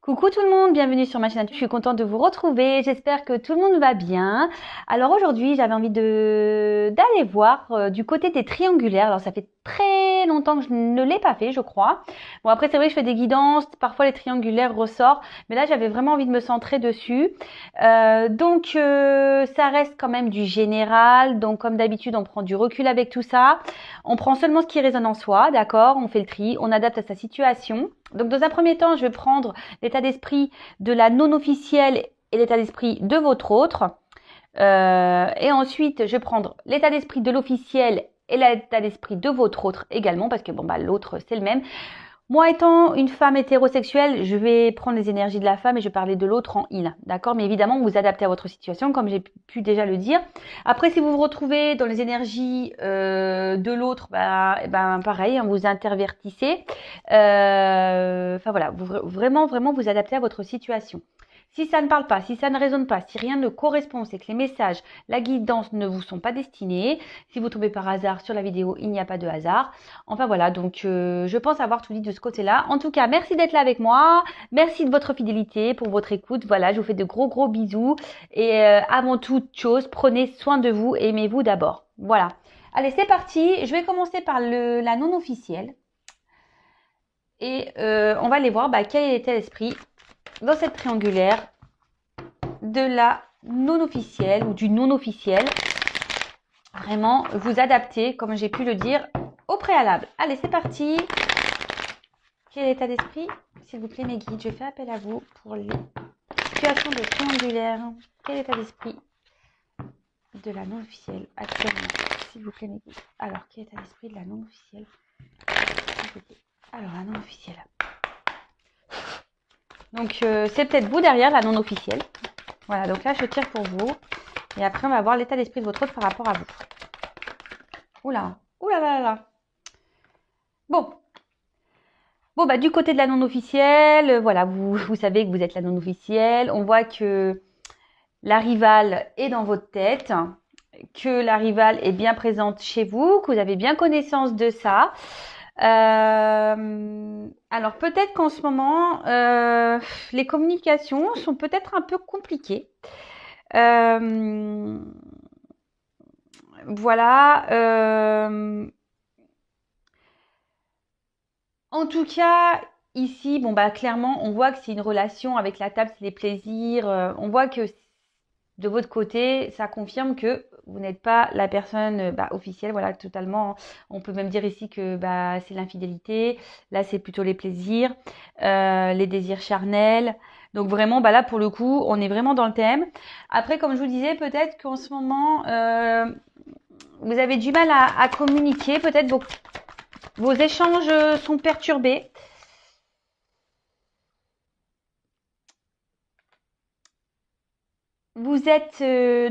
Coucou tout le monde, bienvenue sur ma chaîne. Je suis contente de vous retrouver. J'espère que tout le monde va bien. Alors aujourd'hui, j'avais envie d'aller voir du côté des triangulaires. Alors ça fait très longtemps que je ne l'ai pas fait, je crois. Bon après c'est vrai que je fais des guidances, parfois les triangulaires ressortent, mais là j'avais vraiment envie de me centrer dessus. Ça reste quand même du général. Donc comme d'habitude, on prend du recul avec tout ça. On prend seulement ce qui résonne en soi, d'accord? On fait le tri, on adapte à sa situation. Donc dans un premier temps, je vais prendre l'état d'esprit de la non officielle et l'état d'esprit de votre autre. Et ensuite, je vais prendre l'état d'esprit de l'officiel et l'état d'esprit de votre autre également, parce que l'autre, c'est le même. Moi, étant une femme hétérosexuelle, je vais prendre les énergies de la femme et je vais parler de l'autre en il. D'accord? Mais évidemment, vous adaptez à votre situation, comme j'ai pu déjà le dire. Après, si vous vous retrouvez dans les énergies de l'autre, pareil, hein, vous intervertissez. Voilà, vraiment, vous adaptez à votre situation. Si ça ne parle pas, si ça ne résonne pas, si rien ne correspond, c'est que les messages, la guidance ne vous sont pas destinés. Si vous tombez par hasard sur la vidéo, il n'y a pas de hasard. Enfin voilà, donc je pense avoir tout dit de ce côté-là. En tout cas, merci d'être là avec moi. Merci de votre fidélité, pour votre écoute. Voilà, je vous fais de gros bisous. Et avant toute chose, prenez soin de vous et aimez-vous d'abord. Voilà. Allez, c'est parti. Je vais commencer par la non officielle. Et on va aller voir quel était l'esprit dans cette triangulaire de la non officielle ou du non officiel. Vraiment, vous adaptez, comme j'ai pu le dire, au préalable. Allez, c'est parti. Quel état d'esprit? S'il vous plaît, mes guides, je fais appel à vous pour les situations de triangulaire. Quel état d'esprit de la non officielle actuellement? S'il vous plaît, mes guides. Alors, quel état d'esprit de la non officielle? S'il vous plaît. Alors, la non officielle. Donc, c'est peut-être vous derrière la non officielle. Voilà, donc là, je tire pour vous. Et après, on va voir l'état d'esprit de votre autre par rapport à vous. Oula, oula là là. Bon, du côté de la non officielle, voilà, vous savez que vous êtes la non officielle. On voit que la rivale est dans votre tête, que la rivale est bien présente chez vous, que vous avez bien connaissance de ça. Alors peut-être qu'en ce moment, les communications sont peut-être un peu compliquées. Voilà. En tout cas, ici, clairement, on voit que c'est une relation avec la table, c'est les plaisirs. On voit que de votre côté, ça confirme que vous n'êtes pas la personne officielle, voilà, totalement. On peut même dire ici que c'est l'infidélité. Là, c'est plutôt les plaisirs, les désirs charnels. Donc vraiment, là, pour le coup, on est vraiment dans le thème. Après, comme je vous disais, peut-être qu'en ce moment, vous avez du mal à communiquer. Peut-être vos échanges sont perturbés. Vous êtes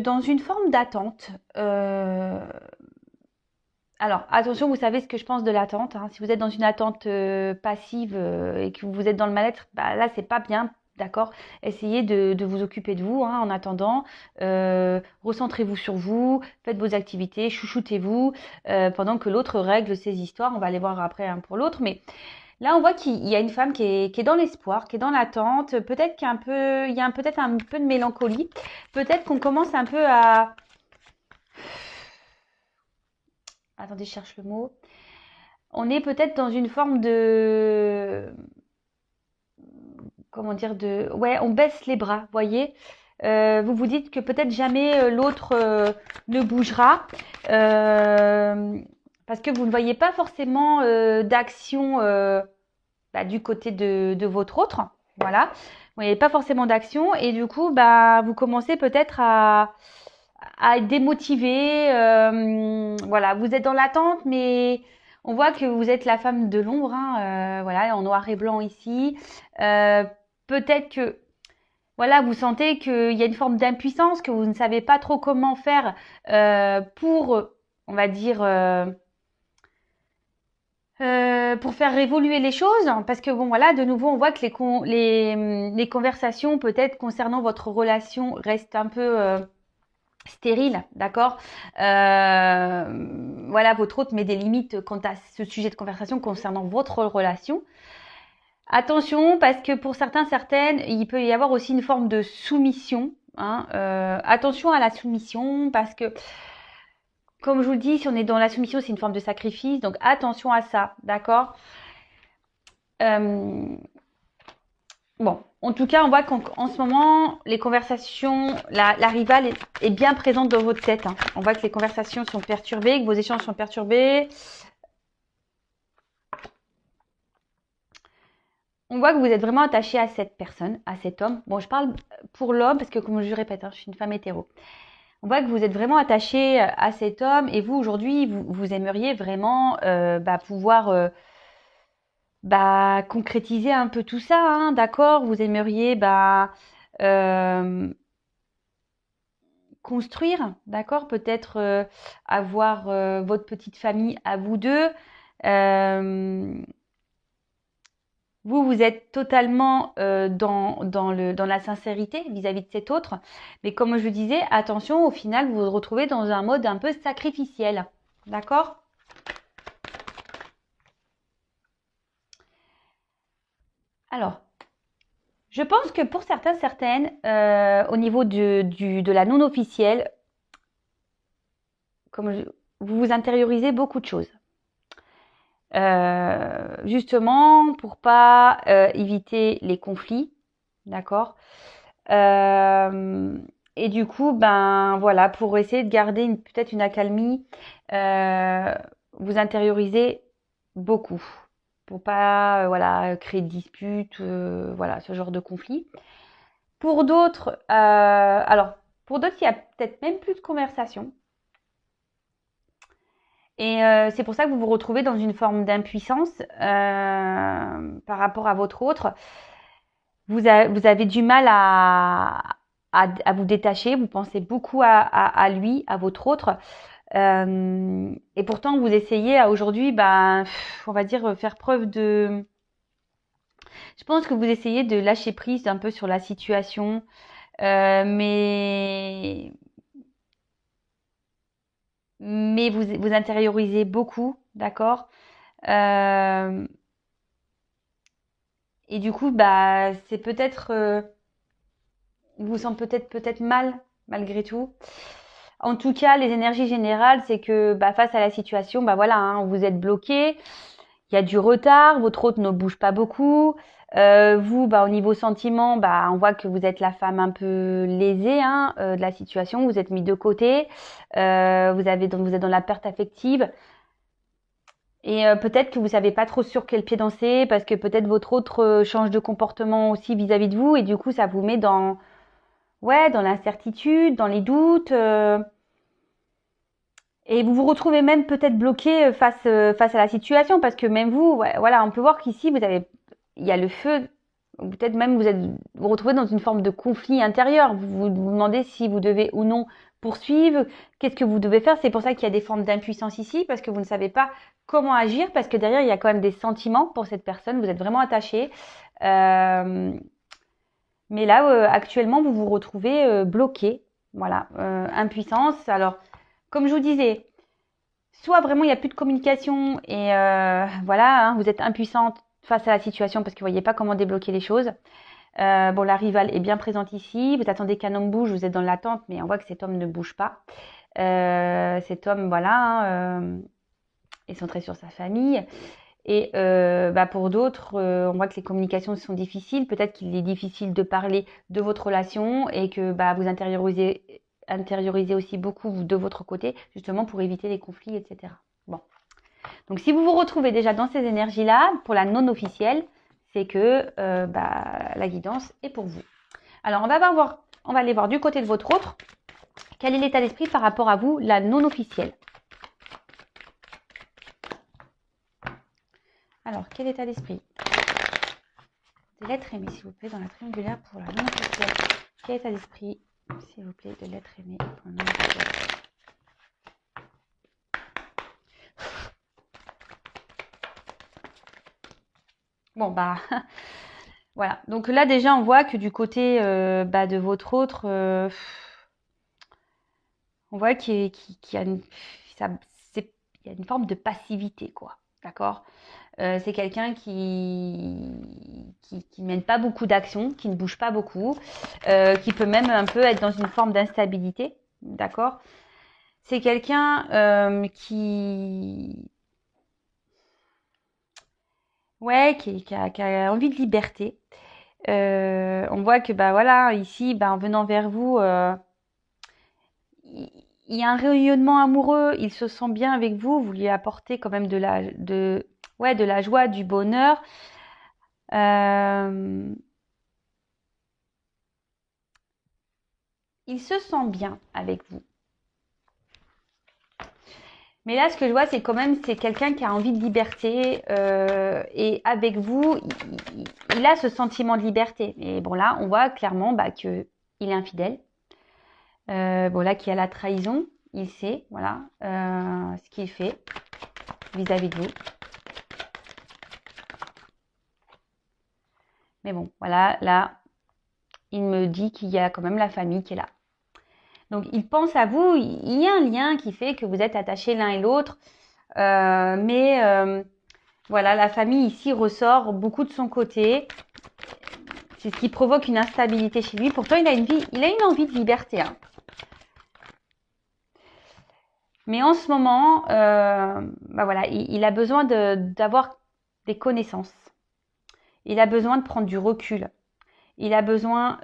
dans une forme d'attente. Alors, attention, vous savez ce que je pense de l'attente. Hein. Si vous êtes dans une attente passive et que vous êtes dans le mal-être, là, c'est pas bien. D'accord? Essayez de vous occuper de vous en attendant. Recentrez-vous sur vous, faites vos activités, chouchoutez-vous pendant que l'autre règle ses histoires. On va aller voir après pour l'autre. Mais là, on voit qu'il y a une femme qui est dans l'espoir, qui est dans l'attente. Peut-être il y a peut-être un peu de mélancolie. Peut-être qu'on commence un peu à... Attendez, je cherche le mot. On est peut-être dans une forme de... Comment dire Ouais, on baisse les bras, voyez. Vous vous dites que peut-être jamais l'autre ne bougera. Parce que vous ne voyez pas forcément d'action du côté de votre autre. Voilà. Vous voyez pas forcément d'action. Et du coup, vous commencez peut-être à être démotivé. Voilà, vous êtes dans l'attente, mais on voit que vous êtes la femme de l'ombre. Voilà, en noir et blanc ici. Peut-être que voilà, vous sentez qu'il y a une forme d'impuissance, que vous ne savez pas trop comment faire pour, on va dire, pour faire évoluer les choses. Parce que voilà, de nouveau, on voit que les conversations peut-être concernant votre relation restent un peu stérile, d'accord. Voilà, votre hôte met des limites quant à ce sujet de conversation concernant votre relation. Attention, parce que pour certains, certaines, il peut y avoir aussi une forme de soumission. Hein. Attention à la soumission, parce que, comme je vous le dis, si on est dans la soumission, c'est une forme de sacrifice. Donc attention à ça, d'accord? Bon, en tout cas, on voit qu'en ce moment, les conversations, la rivale est bien présente dans votre tête. Hein. On voit que les conversations sont perturbées, que vos échanges sont perturbés. On voit que vous êtes vraiment attaché à cette personne, à cet homme. Bon, je parle pour l'homme parce que, comme je répète, hein, je suis une femme hétéro. On voit que vous êtes vraiment attaché à cet homme et vous, aujourd'hui, vous aimeriez vraiment pouvoir concrétiser un peu tout ça, hein, d'accord? Vous aimeriez euh, construire, d'accord? Peut-être avoir votre petite famille à vous deux. Vous êtes totalement dans la sincérité vis-à-vis de cet autre. Mais comme je disais, attention, au final, vous vous retrouvez dans un mode un peu sacrificiel. D'accord? Alors, je pense que pour certains, certaines, au niveau de la non-officielle, vous vous intériorisez beaucoup de choses. Justement, pour pas éviter les conflits, d'accord? Et du coup, voilà, pour essayer de garder peut-être une accalmie, vous intériorisez beaucoup pour pas voilà créer de disputes, voilà ce genre de conflit. Pour d'autres, alors pour d'autres, il y a peut-être même plus de conversation. Et c'est pour ça que vous vous retrouvez dans une forme d'impuissance par rapport à votre autre. Vous avez du mal à vous détacher, vous pensez beaucoup à lui, à votre autre. Et pourtant, vous essayez aujourd'hui, on va dire, faire preuve de... Je pense que vous essayez de lâcher prise un peu sur la situation, mais vous intériorisez beaucoup, d'accord? Euh, et du coup, c'est peut-être... vous vous sentez peut-être mal, malgré tout. En tout cas, les énergies générales, c'est que face à la situation, voilà, hein, vous êtes bloqué, il y a du retard, votre hôte ne bouge pas beaucoup. Vous, au niveau sentiment, on voit que vous êtes la femme un peu lésée hein, de la situation, vous êtes mis de côté, vous êtes dans la perte affective. Et peut-être que vous savez pas trop sur quel pied danser, parce que peut-être votre autre change de comportement aussi vis-à-vis de vous, et du coup, ça vous met dans l'incertitude, dans les doutes. Et vous vous retrouvez même peut-être bloqué face à la situation parce que même vous, voilà, on peut voir qu'ici il y a le feu. Peut-être même vous vous retrouvez dans une forme de conflit intérieur. Vous vous demandez si vous devez ou non poursuivre. Qu'est-ce que vous devez faire? C'est pour ça qu'il y a des formes d'impuissance ici parce que vous ne savez pas comment agir parce que derrière il y a quand même des sentiments pour cette personne. Vous êtes vraiment attaché. Mais là, actuellement, vous vous retrouvez bloqué. Voilà, impuissance. Alors, comme je vous disais, soit vraiment il n'y a plus de communication et voilà, hein, vous êtes impuissante face à la situation parce que vous ne voyez pas comment débloquer les choses. La rivale est bien présente ici. Vous attendez qu'un homme bouge, vous êtes dans l'attente, mais on voit que cet homme ne bouge pas. Cet homme, voilà, est centré sur sa famille. Et pour d'autres, on voit que les communications sont difficiles. Peut-être qu'il est difficile de parler de votre relation et que vous intériorisez aussi beaucoup de votre côté, justement pour éviter les conflits, etc. Bon. Donc si vous vous retrouvez déjà dans ces énergies-là, pour la non officielle, c'est que la guidance est pour vous. Alors on va aller voir du côté de votre autre. Quel est l'état d'esprit par rapport à vous, la non officielle? Alors, quel état d'esprit de l'être aimé, s'il vous plaît, dans la triangulaire pour la non officielle? Quel état d'esprit, s'il vous plaît, de l'être aimé pour la non officielle? Bon, voilà. Donc là, déjà, on voit que du côté de votre autre, on voit qu'il y a une forme de passivité, quoi. D'accord? C'est quelqu'un qui mène pas beaucoup d'actions, qui ne bouge pas beaucoup, qui peut même un peu être dans une forme d'instabilité, d'accord? C'est quelqu'un ouais, qui a envie de liberté. On voit que bah voilà, ici, bah, en venant vers vous, il y a un rayonnement amoureux, il se sent bien avec vous, vous lui apportez quand même ouais, de la joie, du bonheur. Euh, il se sent bien avec vous. Mais là, ce que je vois, c'est quand même, c'est quelqu'un qui a envie de liberté et avec vous, il a ce sentiment de liberté. Et bon là, on voit clairement bah, que il est infidèle. Bon là, qu'il y a la trahison, il sait, voilà, ce qu'il fait vis-à-vis de vous. Mais bon, voilà, là, il me dit qu'il y a quand même la famille qui est là. Donc, il pense à vous, il y a un lien qui fait que vous êtes attachés l'un et l'autre. Mais voilà, la famille ici ressort beaucoup de son côté. C'est ce qui provoque une instabilité chez lui. Pourtant, il a une envie de liberté. Hein. Mais en ce moment, bah voilà, il a besoin d'avoir des connaissances. Il a besoin de prendre du recul. Il a besoin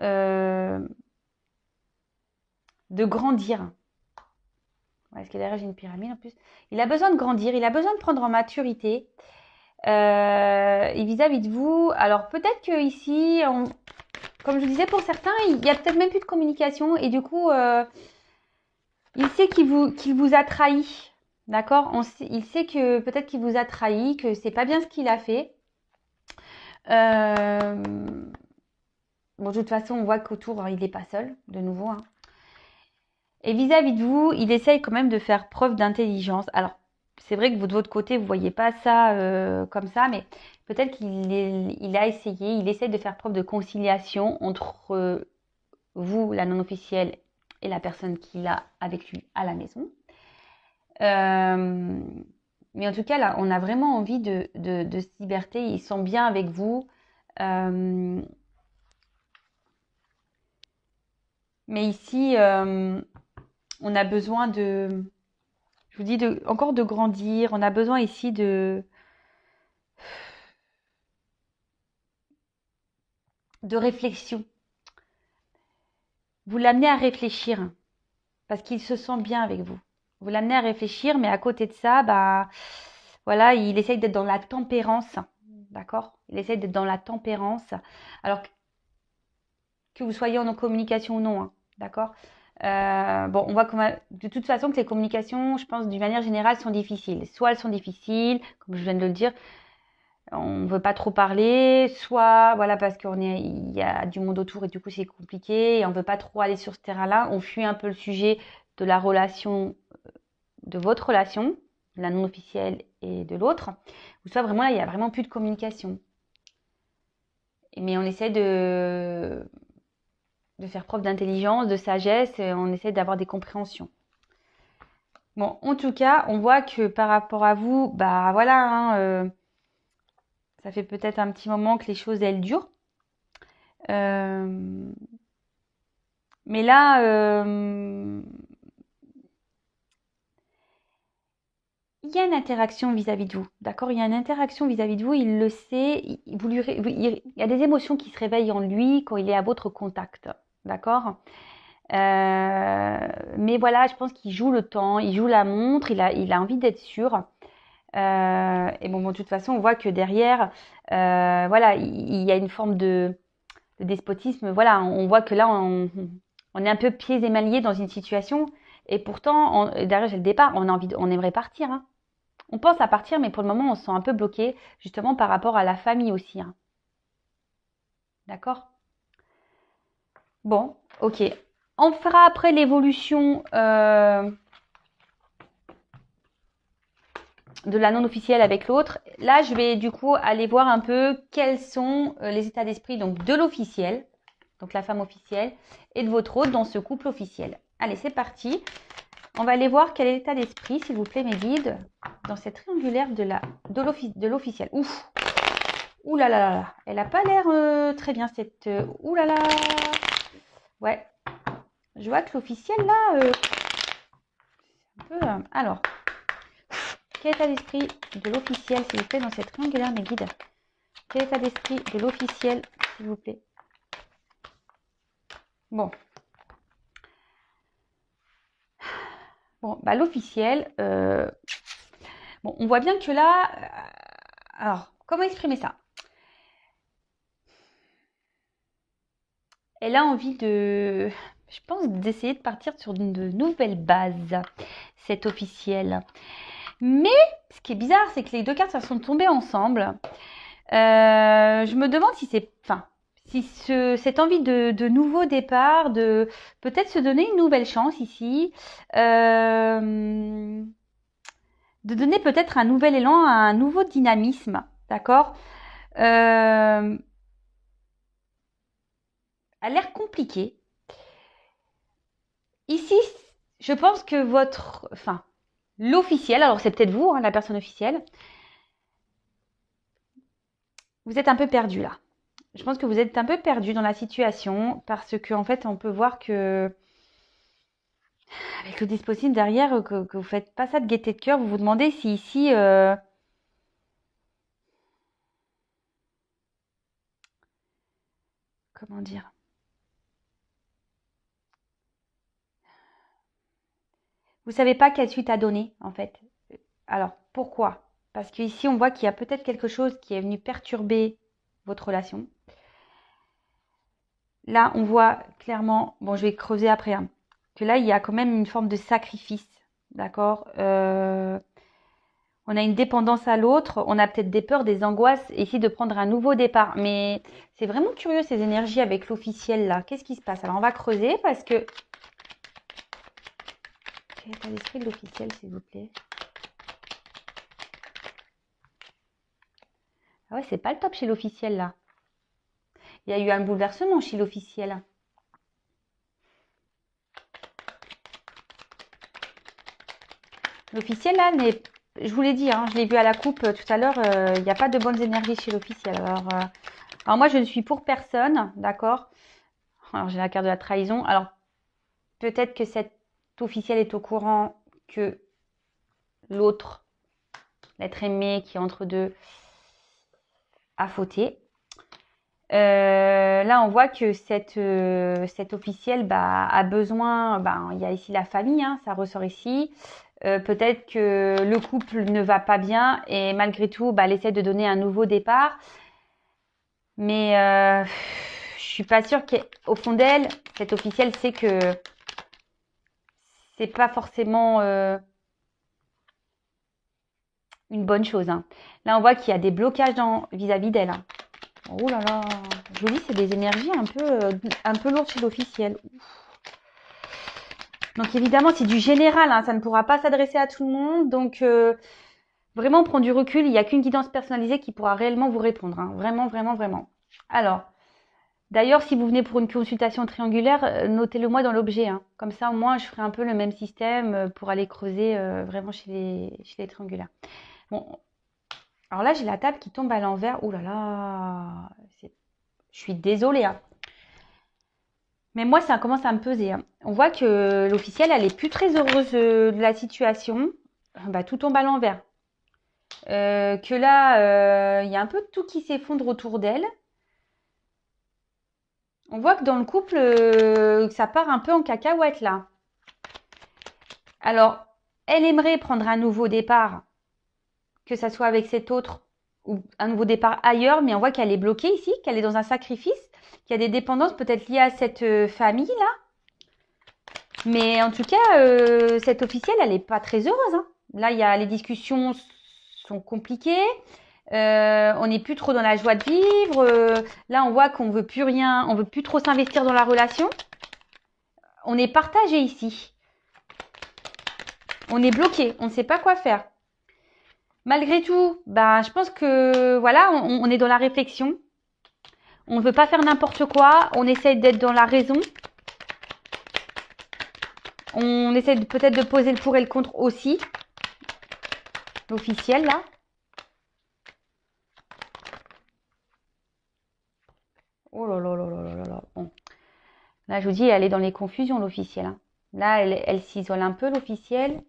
de grandir. Est-ce que derrière j'ai une pyramide en plus? Il a besoin de grandir, il a besoin de prendre en maturité. Et vis-à-vis de vous, alors peut-être que ici, comme je disais pour certains, il y a peut-être même plus de communication et du coup, il sait qu'il vous a trahi. D'accord? Il sait que peut-être qu'il vous a trahi, que c'est pas bien ce qu'il a fait. Bon, de toute façon, on voit qu'autour, il n'est pas seul, de nouveau. Hein. Et vis-à-vis de vous, il essaye quand même de faire preuve d'intelligence. Alors, c'est vrai que vous, de votre côté, vous ne voyez pas ça comme ça, mais peut-être qu'il a essayé, il essaye de faire preuve de conciliation entre vous, la non-officielle, et la personne qu'il a avec lui à la maison. Mais en tout cas, là, on a vraiment envie de liberté. Ils sont bien avec vous. Mais ici, on a besoin je vous dis, encore de grandir. On a besoin ici de réflexion. Vous l'amenez à réfléchir parce qu'il se sent bien avec vous. Vous l'amenez à réfléchir, mais à côté de ça, bah, voilà, il essaye d'être dans la tempérance. D'accord? Il essaye d'être dans la tempérance. Alors que vous soyez en communication ou non. Hein, d'accord? Bon, on voit de toute façon que les communications, je pense, d'une manière générale, sont difficiles. Soit elles sont difficiles, comme je viens de le dire, on ne veut pas trop parler, soit voilà parce il y a du monde autour et du coup c'est compliqué et on ne veut pas trop aller sur ce terrain-là. On fuit un peu le sujet de la relation, de votre relation, la non officielle et de l'autre. Ou soit vraiment là, il n'y a vraiment plus de communication. Mais on essaie de faire preuve d'intelligence, de sagesse, et on essaie d'avoir des compréhensions. Bon, en tout cas, on voit que par rapport à vous, bah voilà, hein, ça fait peut-être un petit moment que les choses, elles durent. Mais là, il y a une interaction vis-à-vis de vous, d'accord? Il y a une interaction vis-à-vis de vous, il le sait, il y a des émotions qui se réveillent en lui quand il est à votre contact, d'accord? Mais voilà, je pense qu'il joue le temps, il joue la montre, il a envie d'être sûr. Et bon, de toute façon, on voit que derrière, voilà, il y a une forme de despotisme. Voilà, on voit que là, on est un peu pieds et mains liés dans une situation. Et pourtant, derrière, j'ai le départ, on aimerait partir. Hein. On pense à partir, mais pour le moment, on se sent un peu bloqué, justement par rapport à la famille aussi. Hein. D'accord? Bon, ok. On fera après l'évolution de la non officielle avec l'autre. Là, je vais du coup aller voir un peu quels sont les états d'esprit donc de l'officiel, donc la femme officielle, et de votre autre dans ce couple officiel. Allez, c'est parti. On va aller voir quel est l'état d'esprit, s'il vous plaît, mes guides, dans cette triangulaire de l'officiel. Ouf. Ouh là là là. Elle n'a pas l'air très bien, cette... ouh là là. Ouais. Je vois que l'officiel, là... un peu... alors. Quel état d'esprit de l'officiel, s'il vous plaît, dans cette triangulaire, mes guides? Quel état d'esprit de l'officiel, s'il vous plaît? Bon. Bon, bah l'officiel, bon, on voit bien que là, alors, comment exprimer ça? Elle a envie de, je pense, d'essayer de partir sur de nouvelles bases, cette officielle. Mais, ce qui est bizarre, c'est que les deux cartes, ça sont tombées ensemble. Je me demande si c'est, enfin, si cette envie de nouveau départ, de peut-être se donner une nouvelle chance ici, de donner peut-être un nouvel élan, un nouveau dynamisme, d'accord, a l'air compliqué. Ici, je pense que enfin, l'officiel, alors c'est peut-être vous, hein, la personne officielle, vous êtes un peu perdu là. Je pense que vous êtes un peu perdu dans la situation parce qu'en fait, on peut voir que avec le dispositif derrière, que vous faites pas ça de gaieté de cœur, vous vous demandez si ici, comment dire, vous savez pas quelle suite à donner en fait. Alors pourquoi? Parce qu'ici, on voit qu'il y a peut-être quelque chose qui est venu perturber votre relation. Là, on voit clairement, bon, je vais creuser après, hein, que là, il y a quand même une forme de sacrifice, d'accord? On a une dépendance à l'autre, on a peut-être des peurs, des angoisses, ici de prendre un nouveau départ. Mais c'est vraiment curieux ces énergies avec l'officiel là. Qu'est-ce qui se passe? Alors, on va creuser parce que... Quel état d'esprit de l'officiel, s'il vous plaît? Ah ouais, c'est pas le top chez l'officiel là. Il y a eu un bouleversement chez l'officiel. L'officiel là, je vous l'ai dit, hein, je l'ai vu à la coupe tout à l'heure, il n'y a pas de bonnes énergies chez l'officiel. Alors moi, je ne suis pour personne, d'accord? Alors j'ai la carte de la trahison. Alors peut-être que cet officiel est au courant que l'autre, l'être aimé qui est entre deux, a fauté. Là, on voit que cet officiel a besoin, il y a ici la famille, hein, ça ressort ici. Peut-être que le couple ne va pas bien et malgré tout, elle essaie de donner un nouveau départ. Mais je suis pas sûre qu'au fond d'elle, cette officielle sait que c'est pas forcément une bonne chose, hein. Là, on voit qu'il y a des blocages vis-à-vis d'elle, hein. Oh là là, je vous dis, c'est des énergies un peu lourdes chez l'officiel. Donc évidemment, c'est du général, hein, ça ne pourra pas s'adresser à tout le monde. Donc vraiment, prendre du recul, il n'y a qu'une guidance personnalisée qui pourra réellement vous répondre, hein. Vraiment, vraiment, vraiment. Alors, d'ailleurs, si vous venez pour une consultation triangulaire, notez-le moi dans l'objet, hein. Comme ça, au moins, je ferai un peu le même système pour aller creuser vraiment chez les triangulaires. Bon, alors là, j'ai la table qui tombe à l'envers. Ouh là là, je suis désolée, hein. Mais moi, ça commence à me peser, hein. On voit que l'officielle, elle est plus très heureuse de la situation. Tout tombe à l'envers. Que là, il y a un peu de tout qui s'effondre autour d'elle. On voit que dans le couple, ça part un peu en cacahuète là. Alors, elle aimerait prendre un nouveau départ, que ça soit avec cet autre ou un nouveau départ ailleurs, mais on voit qu'elle est bloquée ici, qu'elle est dans un sacrifice, qu'il y a des dépendances peut-être liées à cette famille-là. Mais en tout cas, cette officielle, elle n'est pas très heureuse, hein. Là, les discussions sont compliquées. On n'est plus trop dans la joie de vivre. Là, on voit qu'on veut plus rien, on veut plus trop s'investir dans la relation. On est partagé ici. On est bloqué, on ne sait pas quoi faire. Malgré tout, je pense que voilà, on est dans la réflexion. On ne veut pas faire n'importe quoi. On essaye d'être dans la raison. On essaie peut-être de poser le pour et le contre aussi. L'officiel, là. Oh là là là là là là là. Bon. Là, je vous dis, elle est dans les confusions, l'officiel. Hein. Là, elle s'isole un peu, l'officiel.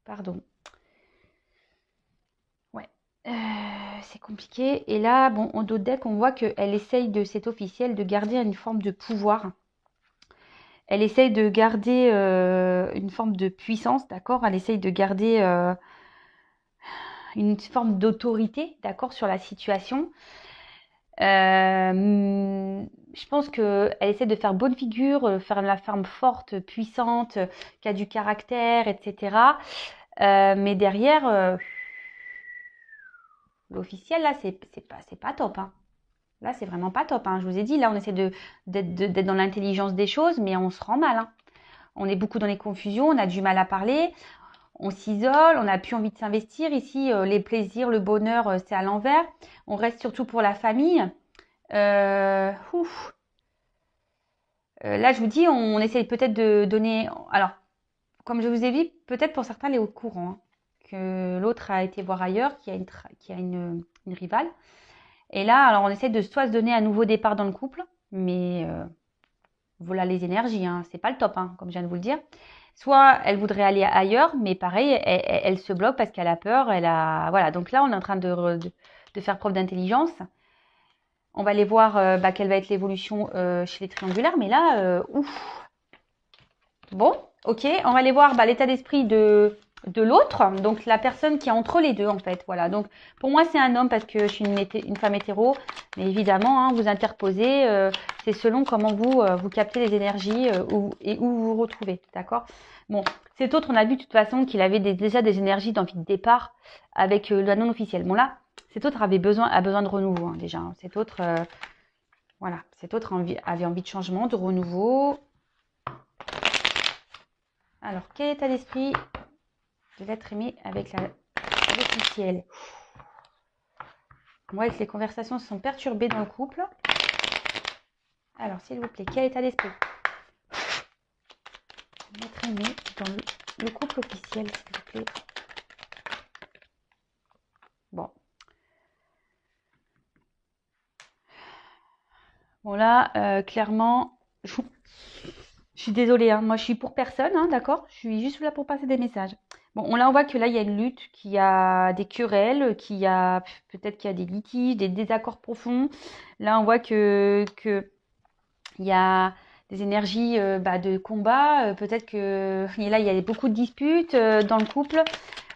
Pardon. Ouais. C'est compliqué. Et là, bon, en dos de deck, on voit qu'elle essaye de, cette officielle, de garder une forme de pouvoir. Elle essaye de garder une forme de puissance, d'accord? Elle essaye de garder une forme d'autorité, d'accord, sur la situation. Je pense qu'elle essaie de faire bonne figure, faire la femme forte, puissante, qui a du caractère, etc. Mais derrière, l'officiel, là, c'est pas top. Hein. Là, c'est vraiment pas top. Hein. Je vous ai dit, là, on essaie d'être dans l'intelligence des choses, mais on se rend mal. Hein. On est beaucoup dans les confusions, on a du mal à parler, on s'isole, on n'a plus envie de s'investir. Ici, les plaisirs, le bonheur, c'est à l'envers. On reste surtout pour la famille. Ouf. Là, je vous dis, on essaye peut-être de donner... Alors, comme je vous ai dit, peut-être pour certains, elle est au courant. Hein, que l'autre a été voir ailleurs, qui a une rivale. Et là, alors on essaie de soit se donner un nouveau départ dans le couple, mais voilà les énergies, hein, c'est pas le top, hein, comme je viens de vous le dire. Soit elle voudrait aller ailleurs, mais pareil, elle se bloque parce qu'elle a peur, voilà. Donc là, on est en train de faire preuve d'intelligence. On va aller voir quelle va être l'évolution chez les triangulaires, mais là, ouf. Bon, ok, on va aller voir l'état d'esprit de l'autre, donc la personne qui est entre les deux en fait, voilà. Donc pour moi c'est un homme parce que je suis une femme hétéro, mais évidemment hein, vous interposez, c'est selon comment vous captez les énergies et où vous vous retrouvez, d'accord. Bon, cet autre on a vu de toute façon qu'il avait déjà des énergies d'envie de départ avec la non officielle. Bon là, cet autre a besoin de renouveau hein, déjà. Hein. Cet autre, voilà, cet autre avait envie de changement, de renouveau. Alors, quel état d'esprit de l'être aimé avec l'officiel? Moi, que les conversations sont perturbées dans le couple. Alors, s'il vous plaît, quel état d'esprit l'être aimé dans le couple officiel, s'il vous plaît. Bon. Bon, là, clairement, je suis désolée, hein, moi je suis pour personne, hein, d'accord? Je suis juste là pour passer des messages. Bon, là on voit que là il y a une lutte, qu'il y a des querelles, peut-être qu'il y a des litiges, des désaccords profonds. Là on voit que il y a des énergies de combat. Peut-être que là il y a beaucoup de disputes dans le couple.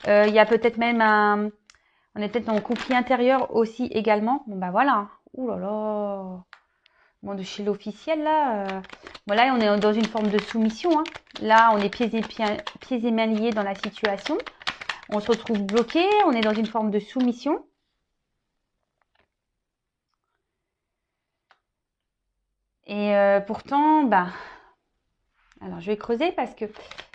Il y a peut-être même on est peut-être dans un conflit intérieur aussi également. Bon bah voilà. Ouh là là. Bon, de chez l'officiel, là, voilà, on est dans une forme de soumission. Hein. Là, on est pieds et mains liés dans la situation. On se retrouve bloqué, on est dans une forme de soumission. Et pourtant, alors je vais creuser parce que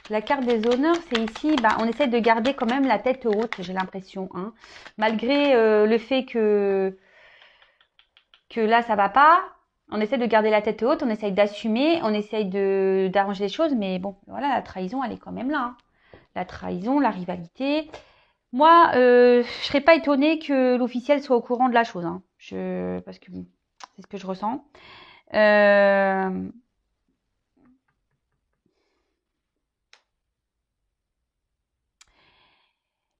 la carte des honneurs, c'est ici, on essaie de garder quand même la tête haute, j'ai l'impression. Hein. Malgré le fait que là, ça va pas. On essaie de garder la tête haute, on essaye d'assumer, on essaye d'arranger les choses, mais bon, voilà, la trahison, elle est quand même là. Hein. La trahison, la rivalité. Moi, je serais pas étonnée que l'officiel soit au courant de la chose, hein. Parce que bon, c'est ce que je ressens.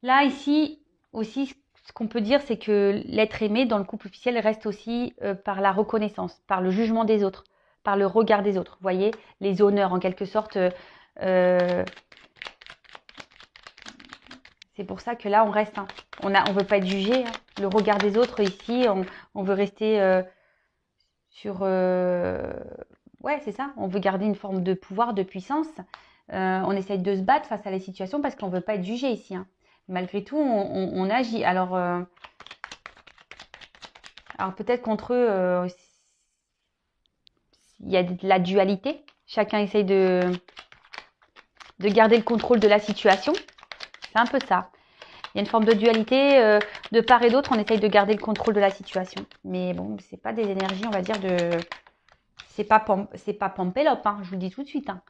Là, ici, aussi, ce qu'on peut dire, c'est que l'être aimé dans le couple officiel reste aussi par la reconnaissance, par le jugement des autres, par le regard des autres. Vous voyez, les honneurs, en quelque sorte. C'est pour ça que là, on reste. Hein. On veut pas être jugé. Hein. Le regard des autres, ici, on veut rester sur... ouais, c'est ça. On veut garder une forme de pouvoir, de puissance. On essaye de se battre face à la situation parce qu'on veut pas être jugé ici. Hein. Malgré tout, on agit. Alors peut-être qu'entre eux, il y a de la dualité. Chacun essaye de garder le contrôle de la situation. C'est un peu ça. Il y a une forme de dualité de part et d'autre. On essaye de garder le contrôle de la situation. Mais bon, c'est pas des énergies, on va dire, de... C'est pas Pampélope, hein, je vous le dis tout de suite. Hein.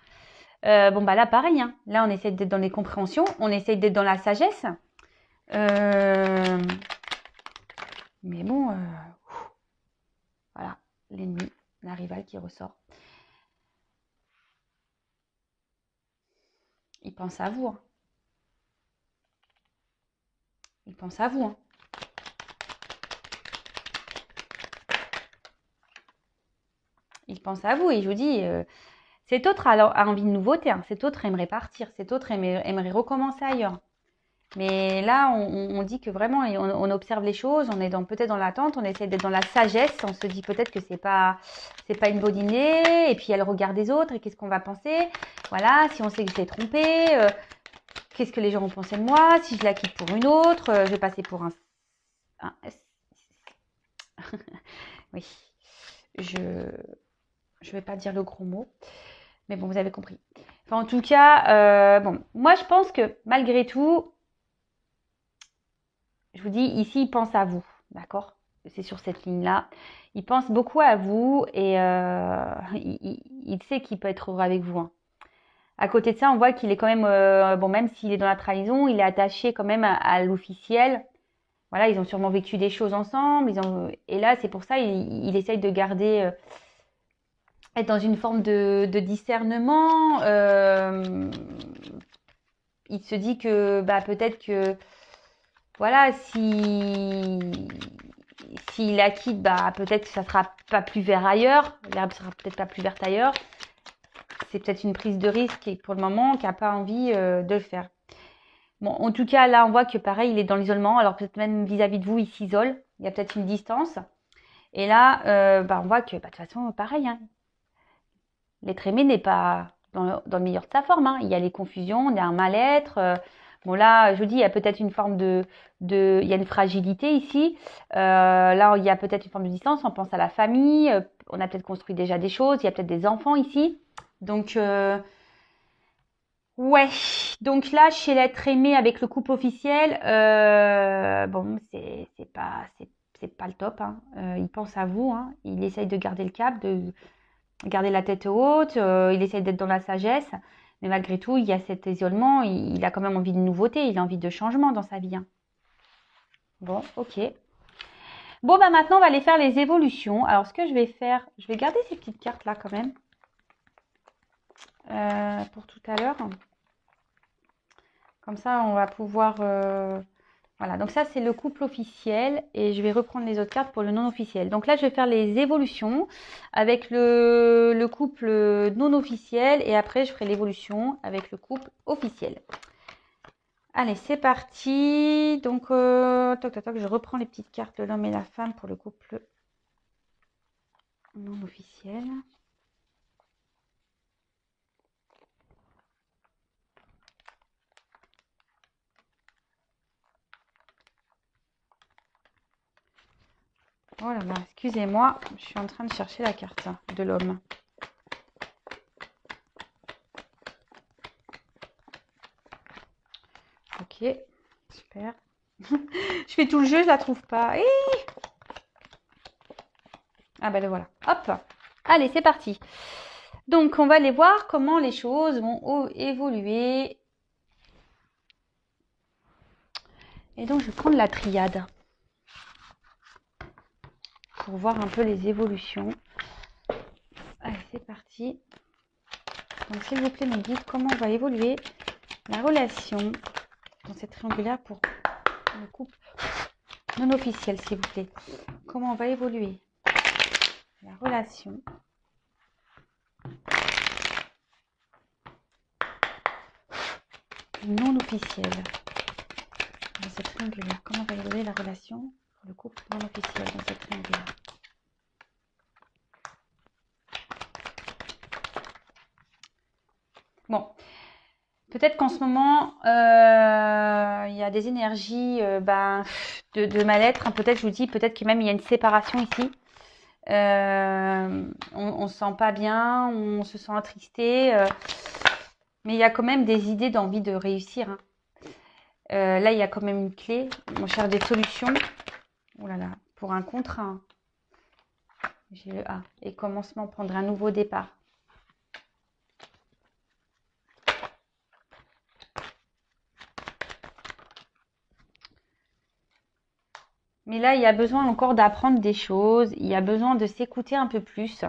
Bon, bah là, pareil. Hein. Là, on essaye d'être dans les compréhensions. On essaye d'être dans la sagesse. Mais bon, voilà, l'ennemi, la rivale qui ressort. Il pense à vous. Hein. Il pense à vous. Hein. Il pense à vous et je vous dis, cet autre a envie de nouveauté. Hein. Cet autre aimerait partir. Cet autre aimerait recommencer ailleurs. Mais là, on dit que vraiment, on observe les choses, on est peut-être dans l'attente, on essaie d'être dans la sagesse, on se dit peut-être que c'est pas une bonne idée, et puis elle regarde les autres, et qu'est-ce qu'on va penser? Voilà, si on sait que je l'ai trompé, qu'est-ce que les gens vont penser de moi? Si je la quitte pour une autre, je vais passer pour un oui, je vais pas dire le gros mot, mais bon, vous avez compris. Enfin, en tout cas, bon, moi je pense que malgré tout, je vous dis, ici, il pense à vous, d'accord? C'est sur cette ligne-là. Il pense beaucoup à vous et il sait qu'il peut être heureux avec vous. Hein. À côté de ça, on voit qu'il est quand même, bon, même s'il est dans la trahison, il est attaché quand même à l'officiel. Voilà, ils ont sûrement vécu des choses ensemble. Et là, c'est pour ça, il essaye de garder, être dans une forme de discernement. Il se dit que bah, peut-être que voilà, s'il la quitte, bah peut-être que ça sera pas plus vert ailleurs, l'herbe sera peut-être pas plus verte ailleurs. C'est peut-être une prise de risque et pour le moment qui n'a pas envie de le faire. Bon, en tout cas, là, on voit que pareil, il est dans l'isolement. Alors peut-être même vis-à-vis de vous, il s'isole. Il y a peut-être une distance. Et là, bah, on voit que, bah, de toute façon, pareil, hein, l'être aimé n'est pas dans le meilleur de sa forme. Hein. Il y a les confusions, il y a un mal-être. Bon là, je vous dis, il y a peut-être une forme il y a une fragilité ici. Là, il y a peut-être une forme de distance. On pense à la famille. On a peut-être construit déjà des choses. Il y a peut-être des enfants ici. Donc, ouais. Donc là, chez l'être aimé avec le couple officiel, bon, c'est pas le top. Hein. Il pense à vous. Hein. Il essaye de garder le cap, de garder la tête haute. Il essaye d'être dans la sagesse. Mais malgré tout, il y a cet isolement, il a quand même envie de nouveauté, il a envie de changement dans sa vie. Hein. Bon, ok. Bon, bah maintenant, on va aller faire les évolutions. Alors, ce que je vais faire, je vais garder ces petites cartes-là quand même. Pour tout à l'heure. Comme ça, on va pouvoir... Voilà, donc ça, c'est le couple officiel. Et je vais reprendre les autres cartes pour le non officiel. Donc là, je vais faire les évolutions avec le couple non officiel. Et après, je ferai l'évolution avec le couple officiel. Allez, c'est parti. Donc, toc, toc, toc, je reprends les petites cartes de l'homme et la femme pour le couple non officiel. Oh là là, excusez-moi, je suis en train de chercher la carte de l'homme. Ok, super. Je fais tout le jeu, je la trouve pas. Ah ben le voilà. Hop. Allez, c'est parti. Donc, on va aller voir comment les choses vont évoluer. Et donc, je vais prendre la triade pour voir un peu les évolutions. Allez, c'est parti. Donc, s'il vous plaît, me dites comment va évoluer la relation dans cette triangulaire pour le couple non officiel, s'il vous plaît. Comment va évoluer la relation non officielle dans cette triangulaire. Comment va évoluer la relation pour le couple non officiel dans cette triangulaire. Bon, peut-être qu'en ce moment, il y a des énergies de mal-être. Hein, peut-être, je vous dis, peut-être que même il y a une séparation ici. On se sent pas bien, on se sent attristé. Mais il y a quand même des idées d'envie de réussir. Hein. Là, il y a quand même une clé. On cherche des solutions. Oh là là, pour un contrat. J'ai le A. Et commencement, prendre un nouveau départ. Mais là, il y a besoin encore d'apprendre des choses. Il y a besoin de s'écouter un peu plus.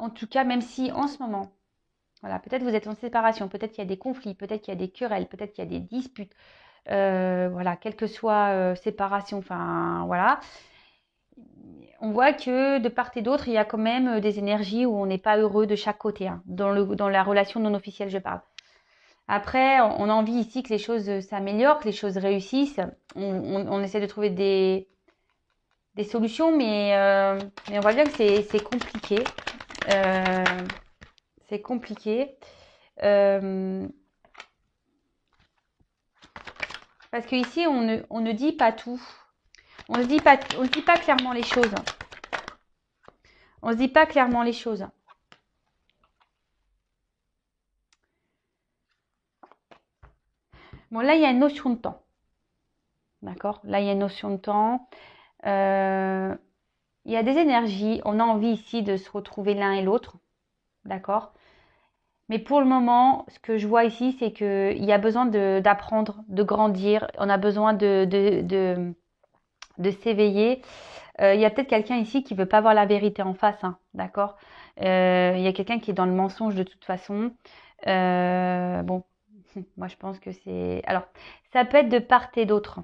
En tout cas, même si en ce moment, voilà, peut-être vous êtes en séparation, peut-être qu'il y a des conflits, peut-être qu'il y a des querelles, peut-être qu'il y a des disputes, voilà, quelle que soit séparation, enfin voilà. On voit que de part et d'autre, il y a quand même des énergies où on n'est pas heureux de chaque côté, hein, dans la relation non officielle, je parle. Après, on a envie ici que les choses s'améliorent, que les choses réussissent. On essaie de trouver des solutions, mais on voit bien que c'est compliqué. Euh, c'est compliqué. Parce qu'ici, on ne dit pas tout. On ne se dit pas clairement les choses. On ne se dit pas clairement les choses. Bon, là, il y a une notion de temps. D'accord? Là, il y a une notion de temps. Il y a des énergies. On a envie ici de se retrouver l'un et l'autre. D'accord? Mais pour le moment, ce que je vois ici, c'est qu'il y a besoin d'apprendre, de grandir. On a besoin de s'éveiller. Il y a peut-être quelqu'un ici qui veut pas voir la vérité en face, hein, d'accord? Il y a quelqu'un qui est dans le mensonge de toute façon. Bon, moi je pense que c'est... Alors, ça peut être de part et d'autre.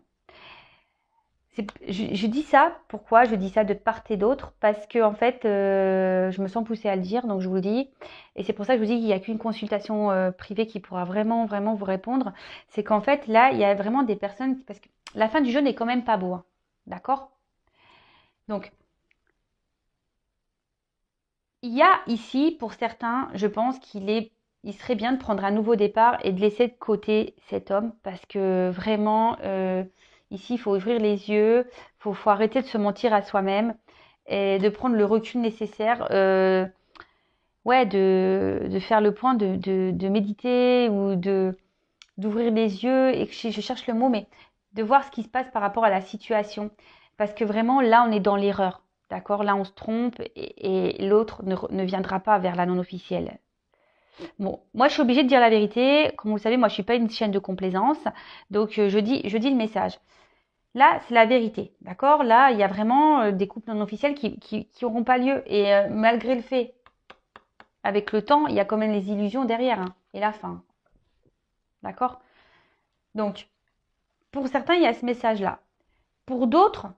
Je dis ça, pourquoi je dis ça de part et d'autre? Parce que en fait, je me sens poussée à le dire, donc je vous le dis. Et c'est pour ça que je vous dis qu'il n'y a qu'une consultation privée qui pourra vraiment, vraiment vous répondre. C'est qu'en fait, là, il y a vraiment des personnes... Parce que la fin du jeu n'est quand même pas beau, hein, d'accord? Donc, il y a ici, pour certains, je pense il serait bien de prendre un nouveau départ et de laisser de côté cet homme parce que vraiment, ici, il faut ouvrir les yeux, faut arrêter de se mentir à soi-même et de prendre le recul nécessaire, ouais, de faire le point, de méditer ou d'ouvrir les yeux et que je cherche le mot, mais de voir ce qui se passe par rapport à la situation. Parce que vraiment, là, on est dans l'erreur. D'accord? Là, on se trompe et l'autre ne viendra pas vers la non officielle. Bon, moi, je suis obligée de dire la vérité. Comme vous le savez, moi, je suis pas une chaîne de complaisance. Donc, je dis le message. Là, c'est la vérité. D'accord? Là, il y a vraiment des couples non officiels qui auront pas lieu. Et malgré le fait, avec le temps, il y a quand même les illusions derrière, hein, et la fin. D'accord? Donc, pour certains, il y a ce message-là. Pour d'autres,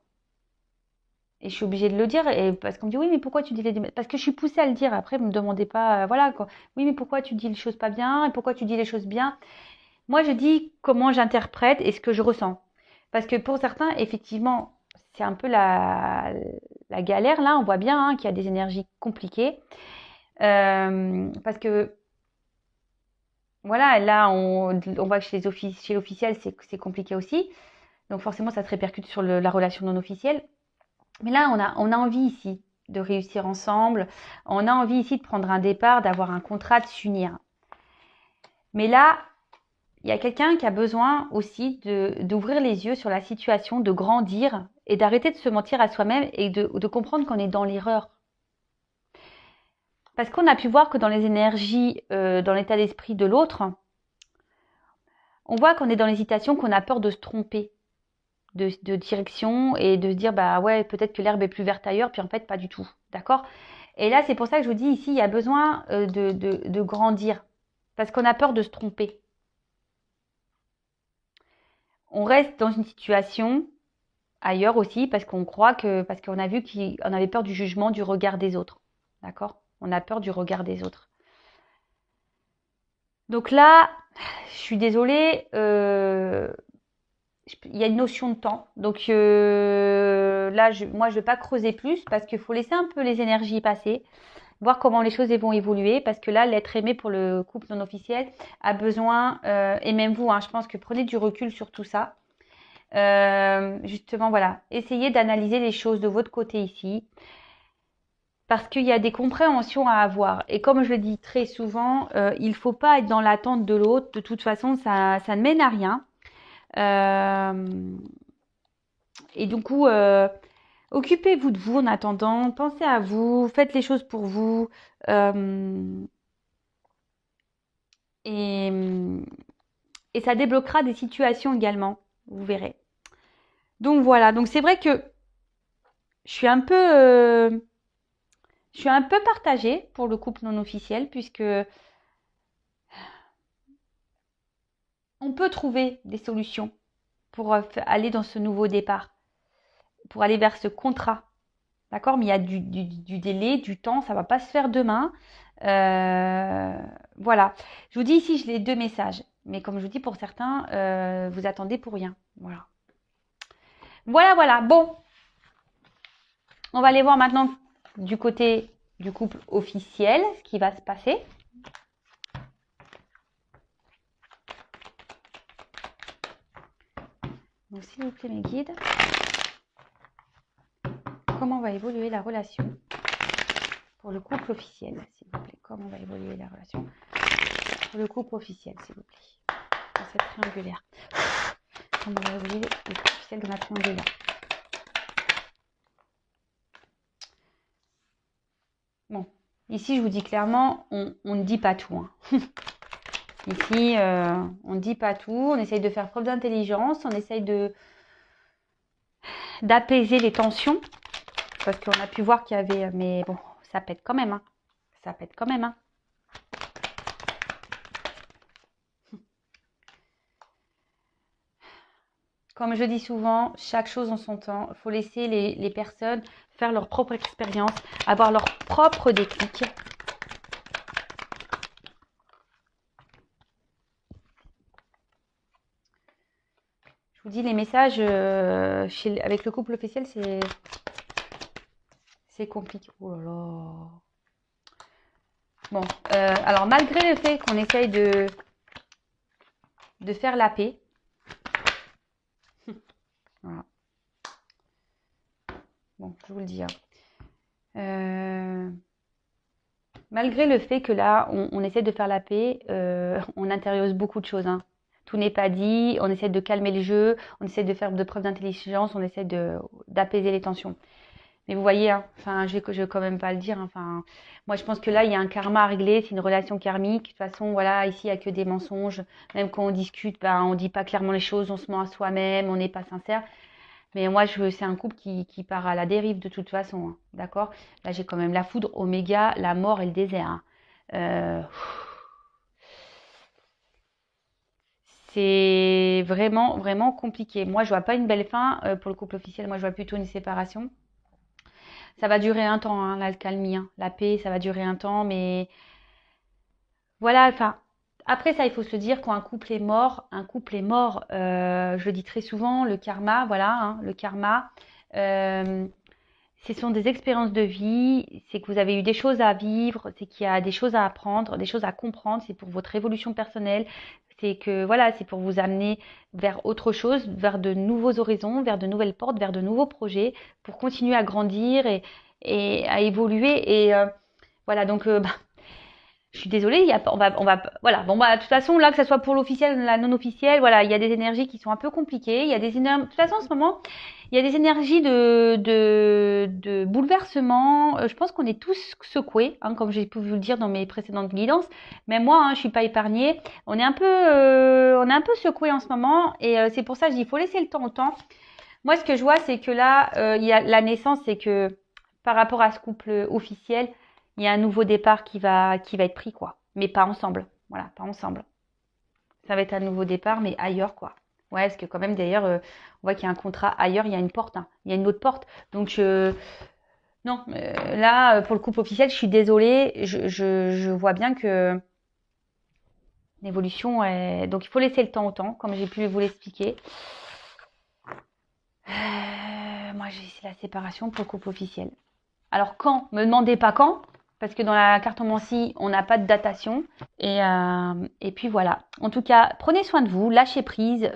et je suis obligée de le dire, et parce qu'on me dit oui, mais pourquoi tu dis les... Parce que je suis poussée à le dire. Après, ne me demandez pas, voilà quoi. Oui, mais pourquoi tu dis les choses pas bien et pourquoi tu dis les choses bien? Moi, je dis comment j'interprète et ce que je ressens. Parce que pour certains, effectivement, c'est un peu la galère là. On voit bien hein, qu'il y a des énergies compliquées. Parce que voilà, là, on voit que chez l'officiel, c'est compliqué aussi. Donc forcément, ça se répercute sur la relation non officielle. Mais là, on a envie ici de réussir ensemble. On a envie ici de prendre un départ, d'avoir un contrat, de s'unir. Mais là, il y a quelqu'un qui a besoin aussi d'ouvrir les yeux sur la situation, de grandir et d'arrêter de se mentir à soi-même et de comprendre qu'on est dans l'erreur. Parce qu'on a pu voir que dans les énergies, dans l'état d'esprit de l'autre, on voit qu'on est dans l'hésitation, qu'on a peur de se tromper de direction et de se dire bah ouais peut-être que l'herbe est plus verte ailleurs puis en fait pas du tout, d'accord? Et là c'est pour ça que je vous dis ici il y a besoin de grandir parce qu'on a peur de se tromper. On reste dans une situation ailleurs aussi parce qu'on croit que parce qu'on a vu qu'on avait peur du jugement, du regard des autres, d'accord? On a peur du regard des autres. Donc là je suis désolée, il y a une notion de temps. Donc là, moi, je ne vais pas creuser plus parce qu'il faut laisser un peu les énergies passer, voir comment les choses vont évoluer. Parce que là, l'être aimé pour le couple non officiel a besoin, et même vous, hein, je pense que prenez du recul sur tout ça. Justement, voilà, essayez d'analyser les choses de votre côté ici. parce qu'il y a des compréhensions à avoir. Et comme je le dis très souvent, il ne faut pas être dans l'attente de l'autre. De toute façon, ça ne mène à rien. Et du coup, occupez-vous de vous en attendant. Pensez à vous. Faites les choses pour vous. Et, et ça débloquera des situations également. Vous verrez. Donc voilà. Donc c'est vrai que je suis un peu partagée pour le couple non officiel puisque on peut trouver des solutions pour aller dans ce nouveau départ, pour aller vers ce contrat. D'accord? Mais il y a du délai, du temps, ça ne va pas se faire demain. Voilà. Je vous dis ici, je l'ai 2 messages. Mais comme je vous dis, pour certains, vous attendez pour rien. Voilà. Voilà. Bon, on va aller voir maintenant du côté du couple officiel, ce qui va se passer. Donc, s'il vous plaît, mes guides, comment va évoluer la relation pour le couple officiel, s'il vous plaît? Comment va évoluer la relation pour le couple officiel, s'il vous plaît? Dans cette triangulaire. Comment va évoluer le couple officiel de ma triangulaire? Bon, ici, je vous dis clairement, on ne dit pas tout. Hein. Ici, on ne dit pas tout. On essaye de faire preuve d'intelligence. On essaye d'apaiser les tensions. Parce qu'on a pu voir qu'il y avait... Mais bon, ça pète quand même. Hein. Ça pète quand même. Hein. Comme je dis souvent, chaque chose en son temps. Il faut laisser les personnes faire leur propre expérience, avoir leur propre déclic. Je vous dis, les messages avec le couple officiel, c'est compliqué. Oh là là. Bon, alors malgré le fait qu'on essaye de faire la paix, voilà. Bon, je vous le dis. Hein. Malgré le fait que là, on essaie de faire la paix, on intériorise beaucoup de choses. Hein. Tout n'est pas dit, on essaie de calmer le jeu, on essaie de faire de preuves d'intelligence, on essaie d'apaiser les tensions. Mais vous voyez, hein, enfin, je vais quand même pas le dire. Hein, enfin, moi, je pense que là, il y a un karma à régler. C'est une relation karmique. De toute façon, voilà, ici, il n'y a que des mensonges. Même quand on discute, ben, on dit pas clairement les choses, on se ment à soi-même, on n'est pas sincère. Mais moi, c'est un couple qui part à la dérive de toute façon. Hein, d'accord? Là, j'ai quand même la foudre, Oméga, la mort et le désert. Hein. C'est vraiment, vraiment compliqué. Moi, je vois pas une belle fin pour le couple officiel. Moi, je vois plutôt une séparation. Ça va durer un temps, hein, l'alcalmie, hein. La paix, ça va durer un temps, mais voilà, enfin, après ça, il faut se dire quand un couple est mort, je le dis très souvent, le karma, voilà, hein, le karma, euh, ce sont des expériences de vie, c'est que vous avez eu des choses à vivre, c'est qu'il y a des choses à apprendre, des choses à comprendre, c'est pour votre évolution personnelle, c'est que voilà, c'est pour vous amener vers autre chose, vers de nouveaux horizons, vers de nouvelles portes, vers de nouveaux projets, pour continuer à grandir et à évoluer. Et voilà, donc bah, je suis désolée, voilà. Bon, bah, de toute façon, là, que ce soit pour l'officiel ou la non officielle, voilà, il y a des énergies qui sont un peu compliquées. Il y a de toute façon, en ce moment, il y a des énergies de bouleversement. Je pense qu'on est tous secoués, hein, comme j'ai pu vous le dire dans mes précédentes guidances. Mais moi, hein, je suis pas épargnée. On est un peu secoués en ce moment, et c'est pour ça que je dis, il faut laisser le temps au temps. Moi, ce que je vois, c'est que là, il y a la naissance, c'est que par rapport à ce couple officiel, il y a un nouveau départ qui va être pris, quoi. Mais pas ensemble. Voilà, pas ensemble. Ça va être un nouveau départ, mais ailleurs, quoi. Ouais, parce que quand même, d'ailleurs, on voit qu'il y a un contrat ailleurs, il y a une porte, hein. Il y a une autre porte. Donc, non, là, pour le couple officiel, je suis désolée. Je vois bien que l'évolution est... Donc, il faut laisser le temps au temps, comme j'ai pu vous l'expliquer. Moi, c'est la séparation pour le couple officiel. Alors, quand? Me demandez pas quand. Parce que dans la cartomancie, on n'a pas de datation. Et puis voilà. En tout cas, prenez soin de vous, lâchez prise.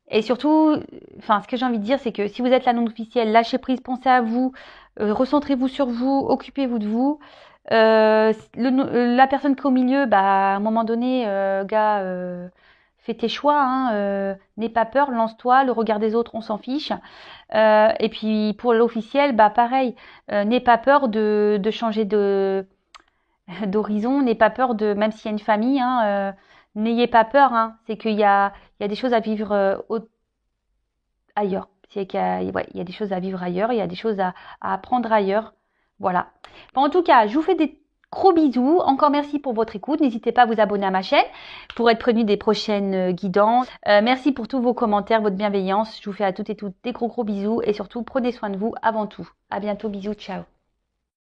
Et surtout, enfin, ce que j'ai envie de dire, c'est que si vous êtes la non officielle, lâchez prise, pensez à vous, recentrez-vous sur vous, occupez-vous de vous. La personne qui est au milieu, bah, à un moment donné, gars, fais tes choix, hein, n'aie pas peur, lance-toi, le regard des autres, on s'en fiche. Et puis pour l'officiel, bah pareil, n'aie pas peur de changer d'horizon, n'aie pas peur de, même s'il y a une famille, hein, n'ayez pas peur, hein, c'est il y a des choses à vivre ailleurs. C'est qu'il y a, ouais, il y a des choses à vivre ailleurs, il y a des choses à apprendre ailleurs. Voilà. Bon, en tout cas, je vous fais des gros bisous. Encore merci pour votre écoute. N'hésitez pas à vous abonner à ma chaîne pour être prévenu des prochaines guidances. Merci pour tous vos commentaires, votre bienveillance. Je vous fais à toutes et toutes des gros bisous et surtout prenez soin de vous avant tout. À bientôt, bisous, ciao.